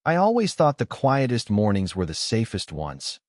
I always thought the quietest mornings were the safest ones,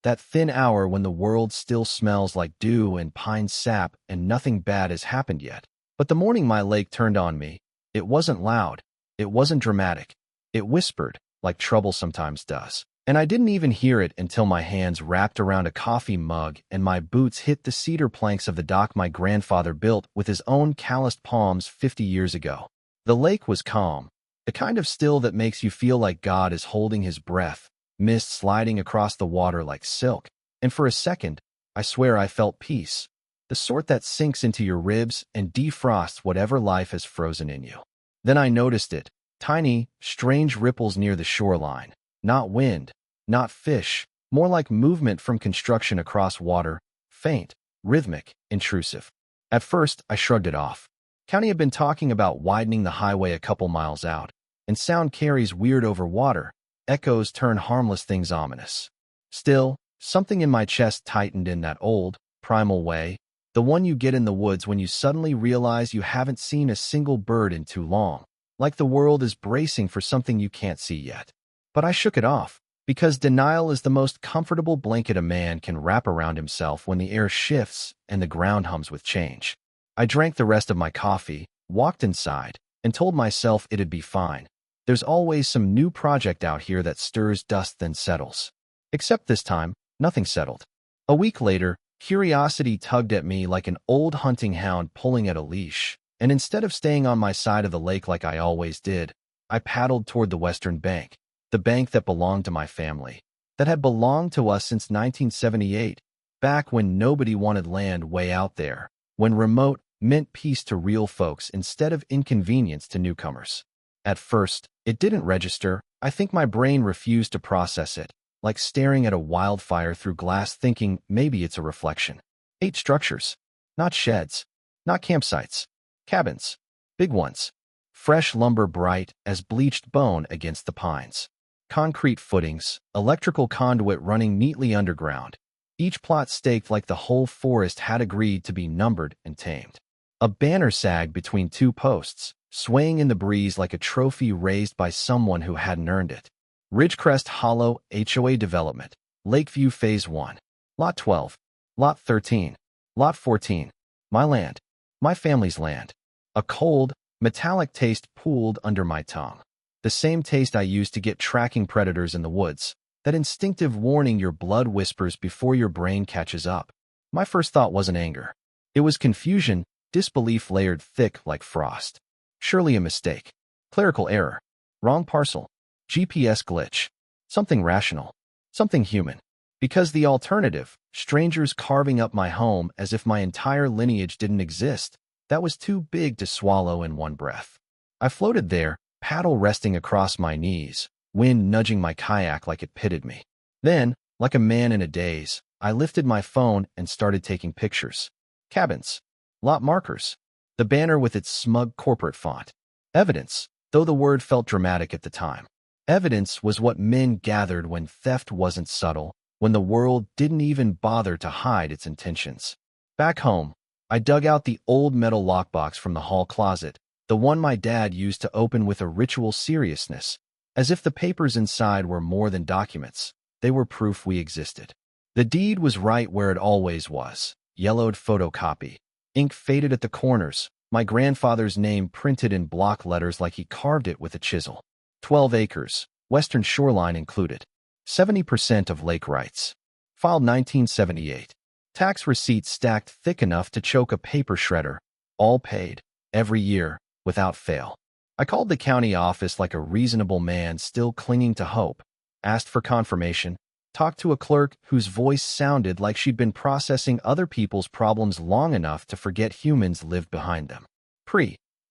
that thin hour when the world still smells like dew and pine sap and nothing bad has happened yet. But the morning my lake turned on me, it wasn't loud, it wasn't dramatic, it whispered, like trouble sometimes does. And I didn't even hear it until my hands wrapped around a coffee mug and my boots hit the cedar planks of the dock my grandfather built with his own calloused palms 50 years ago. The lake was calm, the kind of still that makes you feel like God is holding his breath, mist sliding across the water like silk. And for a second, I swear I felt peace, the sort that sinks into your ribs and defrosts whatever life has frozen in you. Then I noticed it, tiny, strange ripples near the shoreline. Not wind, not fish, more like movement from construction across water, faint, rhythmic, intrusive. At first, I shrugged it off. County had been talking about widening the highway a couple miles out, and sound carries weird over water. Echoes turn harmless things ominous. Still, something in my chest tightened in that old, primal way, the one you get in the woods when you suddenly realize you haven't seen a single bird in too long, like the world is bracing for something you can't see yet. But I shook it off, because denial is the most comfortable blanket a man can wrap around himself when the air shifts and the ground hums with change. I drank the rest of my coffee, walked inside, and told myself it'd be fine. There's always some new project out here that stirs dust then settles. Except this time, nothing settled. A week later, curiosity tugged at me like an old hunting hound pulling at a leash, and instead of staying on my side of the lake like I always did, I paddled toward the western bank, the bank that belonged to my family, that had belonged to us since 1978, back when nobody wanted land way out there, when remote meant peace to real folks instead of inconvenience to newcomers. At first, it didn't register. I think my brain refused to process it, like staring at a wildfire through glass thinking maybe it's a reflection. 8 structures. Not sheds. Not campsites. Cabins. Big ones. Fresh lumber bright as bleached bone against the pines. Concrete footings, electrical conduit running neatly underground. Each plot staked like the whole forest had agreed to be numbered and tamed. A banner sagged between 2 posts, swaying in the breeze like a trophy raised by someone who hadn't earned it. Ridgecrest Hollow HOA Development, Lakeview Phase 1, Lot 12, Lot 13, Lot 14, my land, my family's land. A cold, metallic taste pooled under my tongue. The same taste I used to get tracking predators in the woods, that instinctive warning your blood whispers before your brain catches up. My first thought wasn't anger. It was confusion, disbelief layered thick like frost. Surely a mistake. Clerical error. Wrong parcel. GPS glitch. Something rational. Something human. Because the alternative, strangers carving up my home as if my entire lineage didn't exist, that was too big to swallow in one breath. I floated there, paddle resting across my knees, wind nudging my kayak like it pitted me. Then, like a man in a daze, I lifted my phone and started taking pictures. Cabins. Lot markers. The banner with its smug corporate font. Evidence, though the word felt dramatic at the time. Evidence was what men gathered when theft wasn't subtle, when the world didn't even bother to hide its intentions. Back home, I dug out the old metal lockbox from the hall closet, the one my dad used to open with a ritual seriousness, as if the papers inside were more than documents. They were proof we existed. The deed was right where it always was, yellowed photocopy. Ink faded at the corners, my grandfather's name printed in block letters like he carved it with a chisel. 12 acres, western shoreline included. 70% of lake rights. Filed 1978. Tax receipts stacked thick enough to choke a paper shredder. All paid, every year, without fail. I called the county office like a reasonable man still clinging to hope, asked for confirmation, talked to a clerk whose voice sounded like she'd been processing other people's problems long enough to forget humans lived behind them.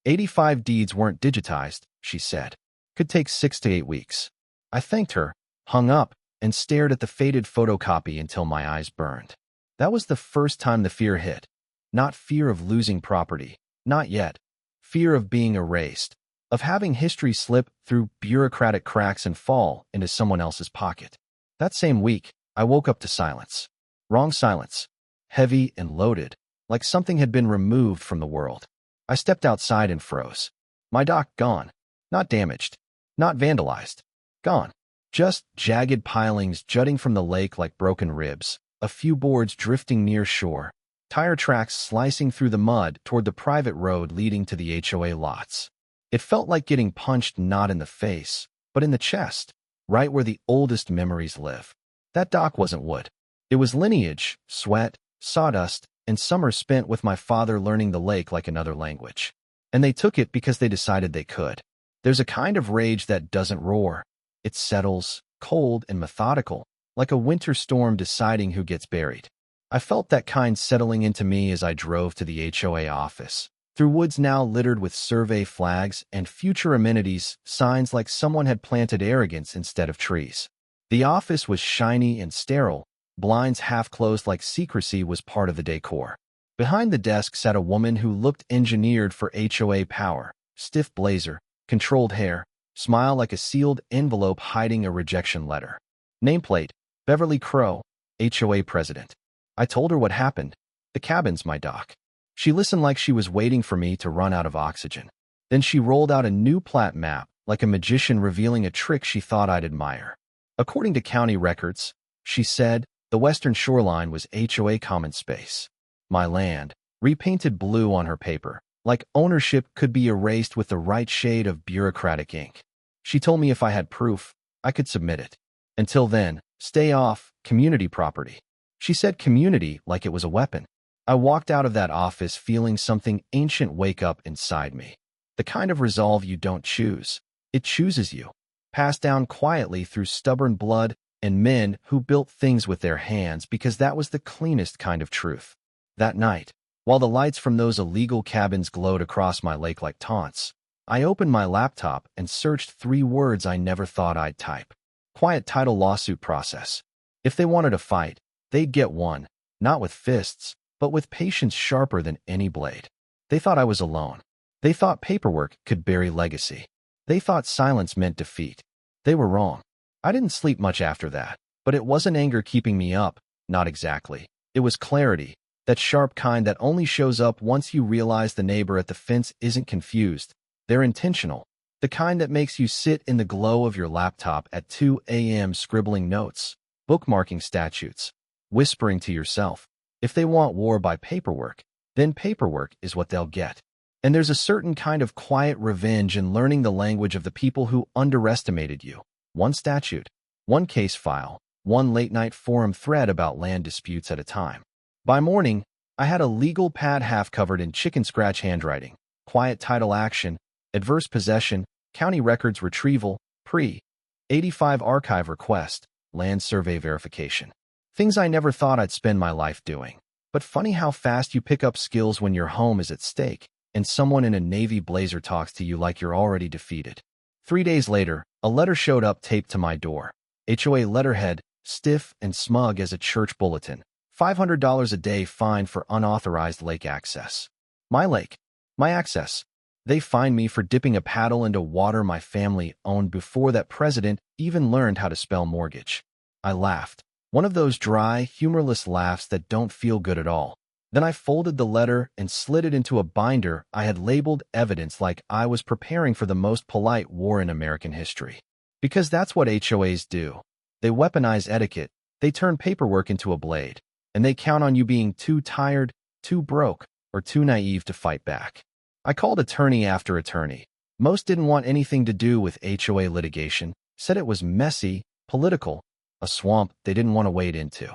85 deeds weren't digitized, she said. Could take 6 to 8 weeks. I thanked her, hung up, and stared at the faded photocopy until my eyes burned. That was the first time the fear hit. Not fear of losing property, not yet. Fear of being erased, of having history slip through bureaucratic cracks and fall into someone else's pocket. That same week, I woke up to silence. Wrong silence. Heavy and loaded, like something had been removed from the world. I stepped outside and froze. My dock gone. Not damaged. Not vandalized. Gone. Just jagged pilings jutting from the lake like broken ribs, a few boards drifting near shore, tire tracks slicing through the mud toward the private road leading to the HOA lots. It felt like getting punched not in the face, but in the chest, right where the oldest memories live. That dock wasn't wood. It was lineage, sweat, sawdust, and summers spent with my father learning the lake like another language. And they took it because they decided they could. There's a kind of rage that doesn't roar. It settles, cold and methodical, like a winter storm deciding who gets buried. I felt that kind settling into me as I drove to the HOA office, through woods now littered with survey flags and future amenities, signs like someone had planted arrogance instead of trees. The office was shiny and sterile, blinds half closed like secrecy was part of the decor. Behind the desk sat a woman who looked engineered for HOA power, stiff blazer, controlled hair, smile like a sealed envelope hiding a rejection letter. Nameplate, Beverly Crow, HOA president. I told her what happened. The cabin's my dock. She listened like she was waiting for me to run out of oxygen. Then she rolled out a new plat map, like a magician revealing a trick she thought I'd admire. According to county records, she said, the western shoreline was HOA common space. My land, repainted blue on her paper, like ownership could be erased with the right shade of bureaucratic ink. She told me if I had proof, I could submit it. Until then, stay off community property. She said community like it was a weapon. I walked out of that office feeling something ancient wake up inside me. The kind of resolve you don't choose. It chooses you. Passed down quietly through stubborn blood and men who built things with their hands because that was the cleanest kind of truth. That night, while the lights from those illegal cabins glowed across my lake like taunts, I opened my laptop and searched 3 words I never thought I'd type. Quiet title lawsuit process. If they wanted a fight, they'd get one, not with fists, but with patience sharper than any blade. They thought I was alone. They thought paperwork could bury legacy. They thought silence meant defeat. They were wrong. I didn't sleep much after that, but it wasn't anger keeping me up, not exactly. It was clarity, that sharp kind that only shows up once you realize the neighbor at the fence isn't confused. They're intentional. The kind that makes you sit in the glow of your laptop at 2 a.m. scribbling notes, bookmarking statutes, whispering to yourself. If they want war by paperwork, then paperwork is what they'll get. And there's a certain kind of quiet revenge in learning the language of the people who underestimated you. One statute, one case file, one late-night forum thread about land disputes at a time. By morning, I had a legal pad half covered in chicken scratch handwriting, quiet title action, adverse possession, county records retrieval, pre-85 archive request, land survey verification. Things I never thought I'd spend my life doing. But funny how fast you pick up skills when your home is at stake, and someone in a navy blazer talks to you like you're already defeated. 3 days later, a letter showed up taped to my door. HOA letterhead, stiff and smug as a church bulletin. $500 a day fine for unauthorized lake access. My lake. My access. They fined me for dipping a paddle into water my family owned before that president even learned how to spell mortgage. I laughed. One of those dry, humorless laughs that don't feel good at all. Then I folded the letter and slid it into a binder I had labeled evidence like I was preparing for the most polite war in American history. Because that's what HOAs do. They weaponize etiquette, they turn paperwork into a blade, and they count on you being too tired, too broke, or too naive to fight back. I called attorney after attorney. Most didn't want anything to do with HOA litigation, said it was messy, political, a swamp they didn't want to wade into.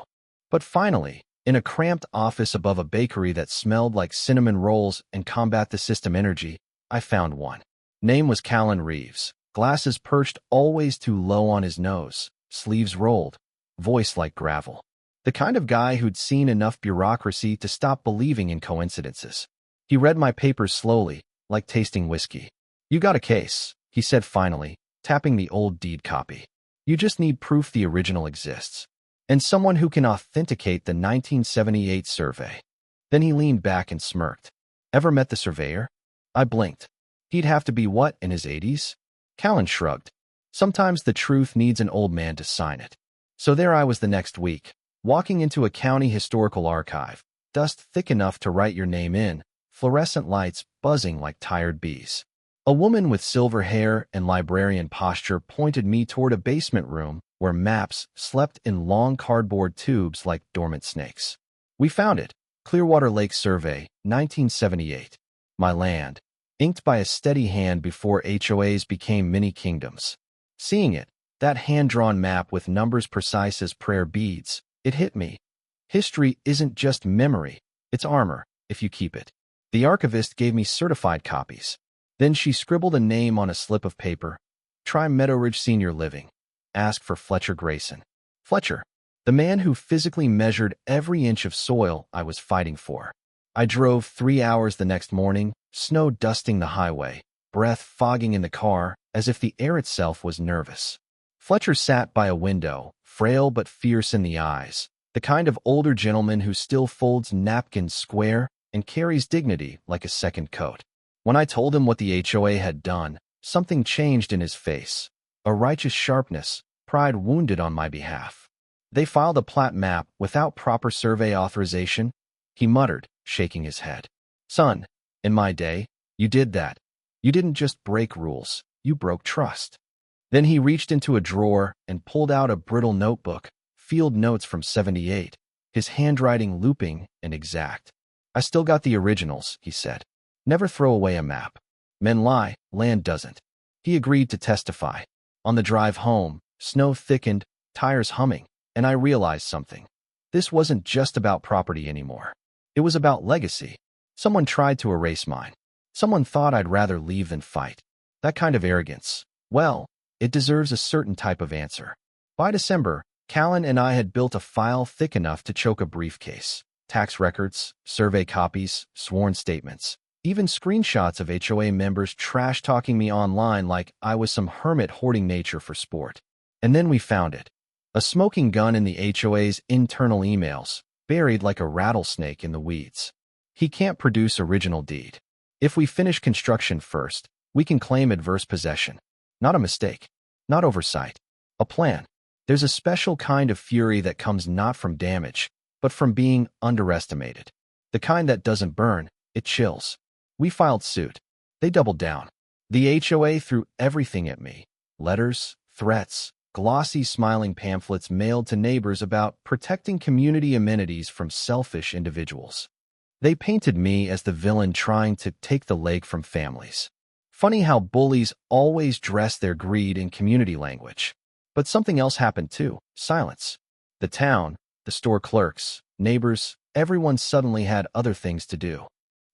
But finally, in a cramped office above a bakery that smelled like cinnamon rolls and combat the system energy, I found one. Name was Callan Reeves, glasses perched always too low on his nose, sleeves rolled, voice like gravel. The kind of guy who'd seen enough bureaucracy to stop believing in coincidences. He read my papers slowly, like tasting whiskey. You got a case, he said finally, tapping the old deed copy. You just need proof the original exists. And someone who can authenticate the 1978 survey. Then he leaned back and smirked. Ever met the surveyor? I blinked. He'd have to be what, in his 80s? Callan shrugged. Sometimes the truth needs an old man to sign it. So there I was the next week, walking into a county historical archive, dust thick enough to write your name in, fluorescent lights buzzing like tired bees. A woman with silver hair and librarian posture pointed me toward a basement room where maps slept in long cardboard tubes like dormant snakes. We found it. Clearwater Lake Survey, 1978. My land, inked by a steady hand before HOAs became mini kingdoms. Seeing it, that hand-drawn map with numbers precise as prayer beads, it hit me. History isn't just memory, it's armor, if you keep it. The archivist gave me certified copies. Then she scribbled a name on a slip of paper. Try Meadowridge Senior Living. Ask for Fletcher Grayson. Fletcher, the man who physically measured every inch of soil I was fighting for. I drove 3 hours the next morning, snow dusting the highway, breath fogging in the car, as if the air itself was nervous. Fletcher sat by a window, frail but fierce in the eyes, the kind of older gentleman who still folds napkins square and carries dignity like a second coat. When I told him what the HOA had done, something changed in his face. A righteous sharpness, pride wounded on my behalf. They filed a plat map without proper survey authorization, he muttered, shaking his head. Son, in my day, you did that. You didn't just break rules, you broke trust. Then he reached into a drawer and pulled out a brittle notebook, field notes from '78, his handwriting looping and exact. I still got the originals, he said. Never throw away a map. Men lie, land doesn't. He agreed to testify. On the drive home, snow thickened, tires humming, and I realized something. This wasn't just about property anymore. It was about legacy. Someone tried to erase mine. Someone thought I'd rather leave than fight. That kind of arrogance, well, it deserves a certain type of answer. By December, Callan and I had built a file thick enough to choke a briefcase. Tax records, survey copies, sworn statements, even screenshots of HOA members trash-talking me online like I was some hermit hoarding nature for sport. And then we found it. A smoking gun in the HOA's internal emails, buried like a rattlesnake in the weeds. He can't produce original deed. If we finish construction first, we can claim adverse possession. Not a mistake. Not oversight. A plan. There's a special kind of fury that comes not from damage, but from being underestimated. The kind that doesn't burn, it chills. We filed suit. They doubled down. The HOA threw everything at me. Letters, threats, glossy smiling pamphlets mailed to neighbors about protecting community amenities from selfish individuals. They painted me as the villain trying to take the lake from families. Funny how bullies always dress their greed in community language. But something else happened too. Silence. The town, the store clerks, neighbors, everyone suddenly had other things to do.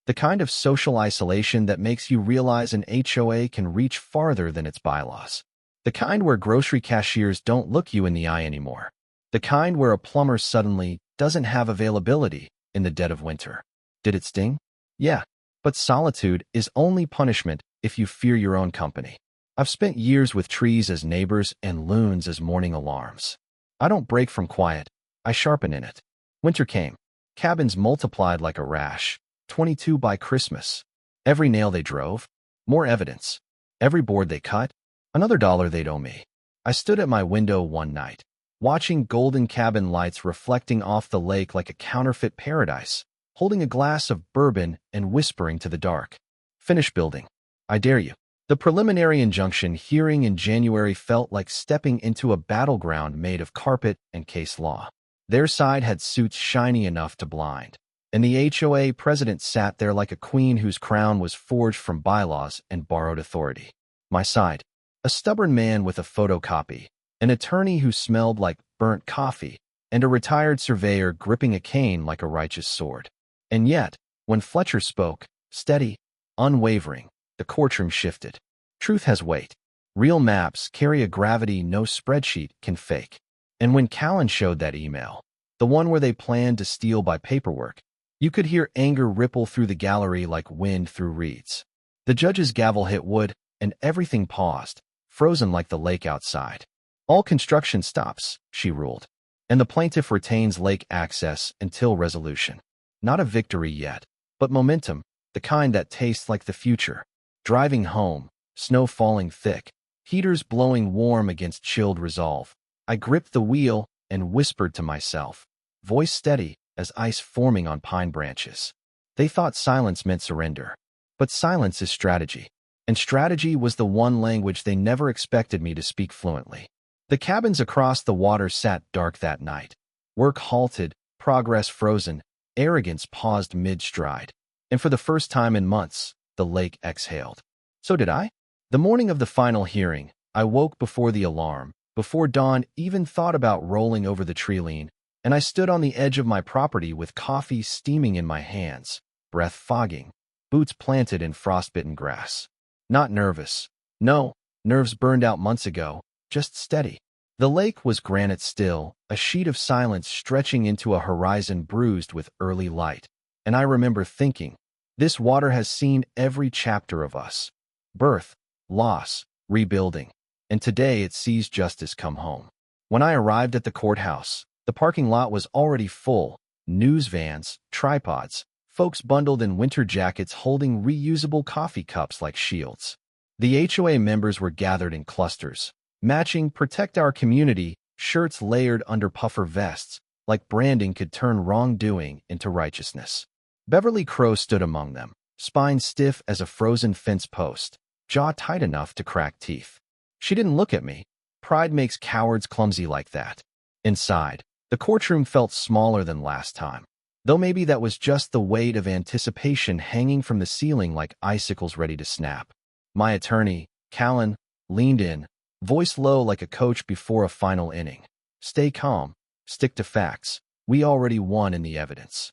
The kind of social isolation that makes you realize an HOA can reach farther than its bylaws. The kind where grocery cashiers don't look you in the eye anymore. The kind where a plumber suddenly doesn't have availability in the dead of winter. Did it sting? Yeah, but solitude is only punishment if you fear your own company. I've spent years with trees as neighbors and loons as morning alarms. I don't break from quiet, I sharpen in it. Winter came. Cabins multiplied like a rash. 22 by Christmas. Every nail they drove, more evidence. Every board they cut, another $1 they'd owe me. I stood at my window one night, watching golden cabin lights reflecting off the lake like a counterfeit paradise, holding a glass of bourbon and whispering to the dark. Finish building. I dare you. The preliminary injunction hearing in January felt like stepping into a battleground made of carpet and case law. Their side had suits shiny enough to blind, and the HOA president sat there like a queen whose crown was forged from bylaws and borrowed authority. My side, a stubborn man with a photocopy, an attorney who smelled like burnt coffee, and a retired surveyor gripping a cane like a righteous sword. And yet, when Fletcher spoke, steady, unwavering, the courtroom shifted. Truth has weight. Real maps carry a gravity no spreadsheet can fake. And when Callan showed that email, the one where they planned to steal by paperwork, you could hear anger ripple through the gallery like wind through reeds. The judge's gavel hit wood, and everything paused, frozen like the lake outside. All construction stops, she ruled, and the plaintiff retains lake access until resolution. Not a victory yet, but momentum, the kind that tastes like the future. Driving home, snow falling thick, heaters blowing warm against chilled resolve. I gripped the wheel and whispered to myself, voice steady as ice forming on pine branches. They thought silence meant surrender. But silence is strategy. and strategy was the one language they never expected me to speak fluently. The cabins across the water sat dark that night. Work halted, progress frozen, arrogance paused mid-stride. And for the first time in months, the lake exhaled. So did I. The morning of the final hearing, I woke before the alarm, before dawn even thought about rolling over the tree-line, and I stood on the edge of my property with coffee steaming in my hands, breath fogging, boots planted in frostbitten grass. Not nervous. No, nerves burned out months ago, just steady. The lake was granite still, a sheet of silence stretching into a horizon bruised with early light. And I remember thinking, this water has seen every chapter of us. Birth, loss, rebuilding. And today it sees justice come home. When I arrived at the courthouse, the parking lot was already full. News vans, tripods, folks bundled in winter jackets holding reusable coffee cups like shields. The HOA members were gathered in clusters, matching Protect Our Community shirts layered under puffer vests, like branding could turn wrongdoing into righteousness. Beverly Crow stood among them, spine stiff as a frozen fence post, jaw tight enough to crack teeth. She didn't look at me. Pride makes cowards clumsy like that. Inside, the courtroom felt smaller than last time, though maybe that was just the weight of anticipation hanging from the ceiling like icicles ready to snap. My attorney, Callan, leaned in, voice low like a coach before a final inning. Stay calm. Stick to facts. We already won in the evidence.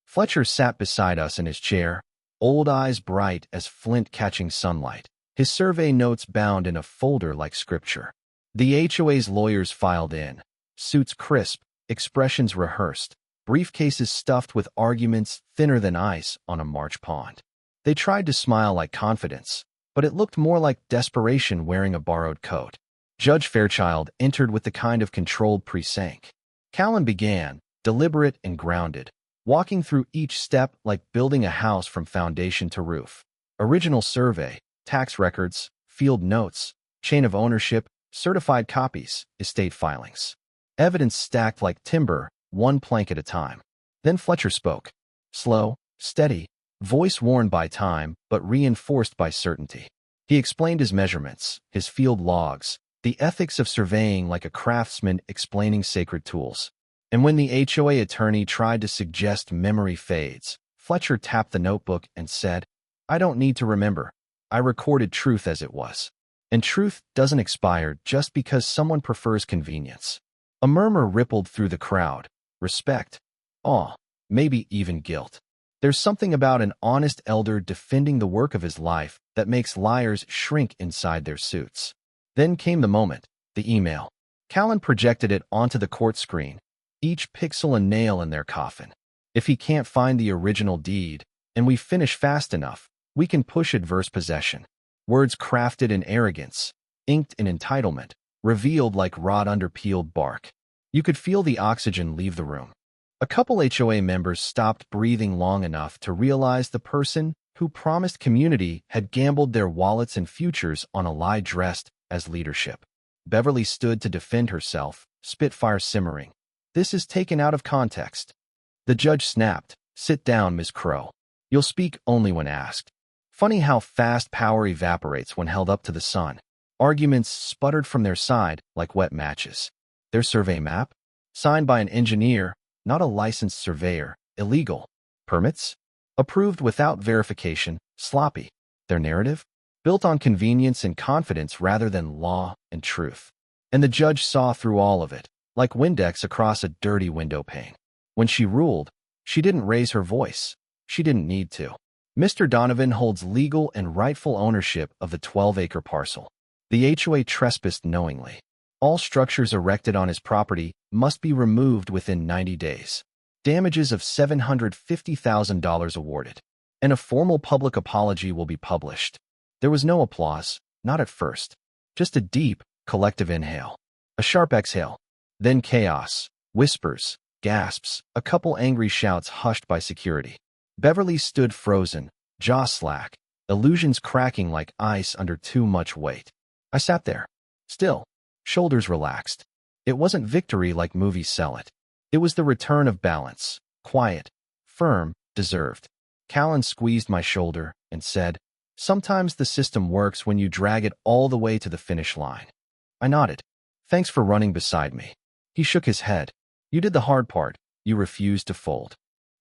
Fletcher sat beside us in his chair, old eyes bright as flint catching sunlight, his survey notes bound in a folder like scripture. The HOA's lawyers filed in, suits crisp, expressions rehearsed, briefcases stuffed with arguments thinner than ice on a March pond. They tried to smile like confidence, but it looked more like desperation wearing a borrowed coat. Judge Fairchild entered with the kind of controlled pre-sank. Callan began, deliberate and grounded, walking through each step like building a house from foundation to roof. Original survey, tax records, field notes, chain of ownership, certified copies, estate filings. Evidence stacked like timber, one plank at a time. Then Fletcher spoke. Slow, steady, voice worn by time but reinforced by certainty. He explained his measurements, his field logs, the ethics of surveying like a craftsman explaining sacred tools. And when the HOA attorney tried to suggest memory fades, Fletcher tapped the notebook and said, I don't need to remember. I recorded truth as it was. And truth doesn't expire just because someone prefers convenience. A murmur rippled through the crowd. Respect, awe, maybe even guilt. There's something about an honest elder defending the work of his life that makes liars shrink inside their suits. Then came the moment, the email. Callan projected it onto the court screen, each pixel a nail in their coffin. If he can't find the original deed, and we finish fast enough, we can push adverse possession. Words crafted in arrogance, inked in entitlement, revealed like rot under peeled bark. You could feel the oxygen leave the room. A couple HOA members stopped breathing long enough to realize the person who promised community had gambled their wallets and futures on a lie dressed as leadership. Beverly stood to defend herself, spitfire simmering. This is taken out of context. The judge snapped. Sit down, Ms. Crow. You'll speak only when asked. Funny how fast power evaporates when held up to the sun. Arguments sputtered from their side like wet matches. Their survey map? Signed by an engineer, not a licensed surveyor. Illegal. Permits? Approved without verification. Sloppy. Their narrative? Built on convenience and confidence rather than law and truth. And the judge saw through all of it, like Windex across a dirty window pane. When she ruled, she didn't raise her voice. She didn't need to. Mr. Donovan holds legal and rightful ownership of the 12-acre parcel. The HOA trespassed knowingly. All structures erected on his property must be removed within 90 days. Damages of $750,000 awarded. And a formal public apology will be published. There was no applause, not at first. Just a deep, collective inhale. A sharp exhale. Then chaos. Whispers. Gasps. A couple angry shouts hushed by security. Beverly stood frozen, jaw slack, illusions cracking like ice under too much weight. I sat there. Still. Shoulders relaxed. It wasn't victory like movies sell it. It was the return of balance. Quiet. Firm. Deserved. Callan squeezed my shoulder and said, Sometimes the system works when you drag it all the way to the finish line. I nodded. Thanks for running beside me. He shook his head. You did the hard part. You refused to fold.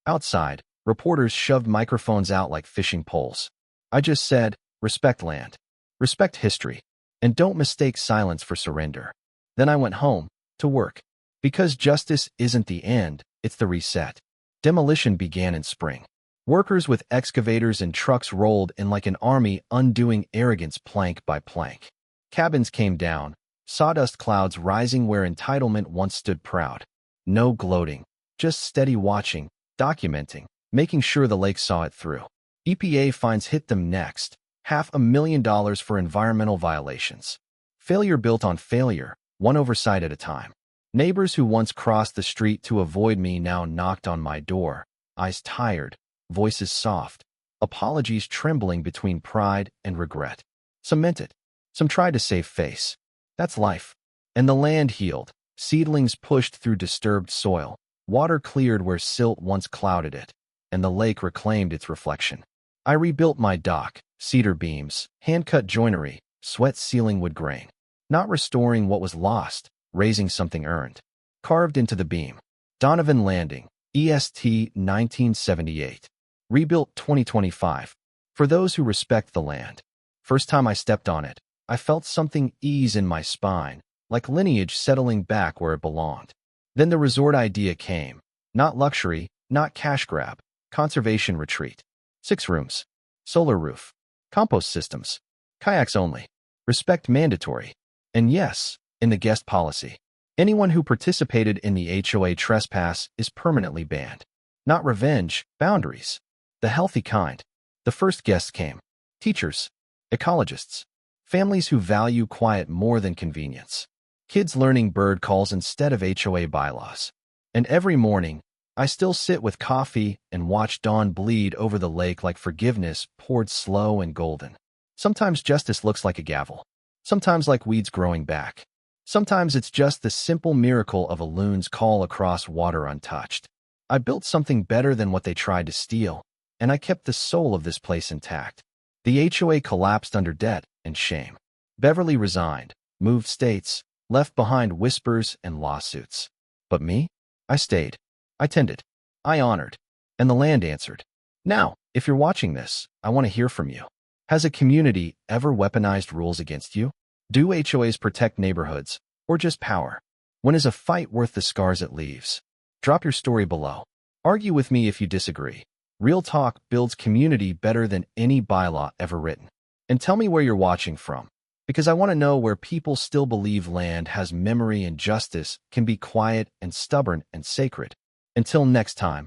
Outside, reporters shoved microphones out like fishing poles. I just said, respect land, respect history, and don't mistake silence for surrender. Then I went home, to work. Because justice isn't the end, it's the reset. Demolition began in spring. Workers with excavators and trucks rolled in like an army, undoing arrogance plank by plank. Cabins came down, sawdust clouds rising where entitlement once stood proud. No gloating, just steady watching, documenting, making sure the lake saw it through. EPA fines hit them next, $500,000 for environmental violations. Failure built on failure, one oversight at a time. Neighbors who once crossed the street to avoid me now knocked on my door, eyes tired, voices soft, apologies trembling between pride and regret. Some meant it. Some tried to save face. That's life. And the land healed. Seedlings pushed through disturbed soil. Water cleared where silt once clouded it. And the lake reclaimed its reflection. I rebuilt my dock, cedar beams, hand-cut joinery, sweat sealing wood grain. Not restoring what was lost, raising something earned. Carved into the beam. Donovan Landing, EST 1978. Rebuilt 2025. For those who respect the land. First time I stepped on it, I felt something ease in my spine, like lineage settling back where it belonged. Then the resort idea came. Not luxury, not cash grab, conservation retreat. 6 rooms. Solar roof. Compost systems. Kayaks only. Respect mandatory. And yes, in the guest policy, anyone who participated in the HOA trespass is permanently banned. Not revenge, boundaries. The healthy kind. The first guests came. Teachers. Ecologists. Families who value quiet more than convenience. Kids learning bird calls instead of HOA bylaws. And every morning, I still sit with coffee and watch dawn bleed over the lake like forgiveness poured slow and golden. Sometimes justice looks like a gavel. Sometimes like weeds growing back. Sometimes it's just the simple miracle of a loon's call across water untouched. I built something better than what they tried to steal, and I kept the soul of this place intact. The HOA collapsed under debt and shame. Beverly resigned, moved states, left behind whispers and lawsuits. But me? I stayed. I tended. I honored. And the land answered. Now, if you're watching this, I want to hear from you. Has a community ever weaponized rules against you? Do HOAs protect neighborhoods, or just power? When is a fight worth the scars it leaves? Drop your story below. Argue with me if you disagree. Real talk builds community better than any bylaw ever written. And tell me where you're watching from, because I want to know where people still believe land has memory and justice can be quiet and stubborn and sacred. Until next time,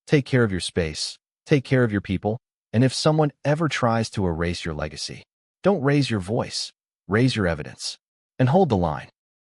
take care of your space, take care of your people, and if someone ever tries to erase your legacy, don't raise your voice, raise your evidence, and hold the line.